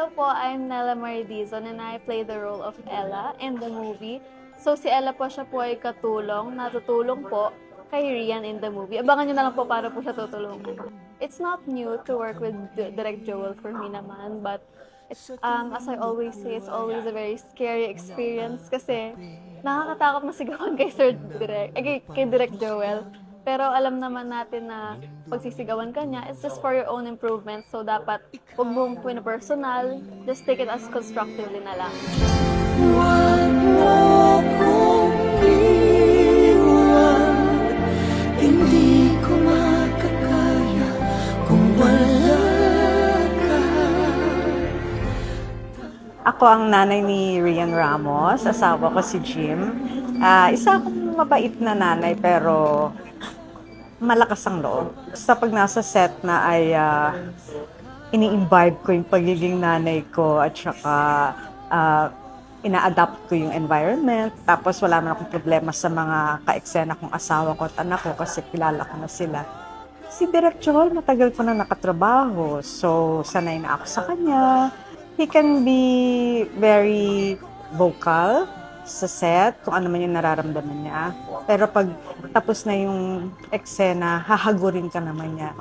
Hello po, I'm Nella Maridizon and I play the role of Ella in the movie. So si Ella po, siya po ay katulong, natutulong po kay Rian in the movie. Abangan nyo na lang po para po siya tutulungan. It's not new to work with Direct Joel for me naman, but as I always say, it's always a very scary experience kasi nakakatakot masigawan kay kay Direct Joel. Pero alam naman natin na pagsisigawan ka niya, it's just for your own improvement. So dapat huwag mong personal, just take it as constructively na lang. Huwag mo kong iwan, hindi ko makakaya kung wala ka. Ako ang nanay ni Rian Ramos, asawa ko si Jim. Isa akong mabait na nanay pero malakas ang loob. Basta pag nasa set na ay ini-imbibe ko yung pagiging nanay ko at saka ina-adapt ko yung environment. Tapos wala man akong problema sa mga ka-eksena kong asawa ko at anak ko kasi kilala ko na sila. Si Direk Joel, matagal ko na nakatrabaho. So, sanay na ako sa kanya. He can be very vocal sa set, kung ano man yung nararamdaman niya. Pero pag tapos na yung eksena, hahagurin ka naman niya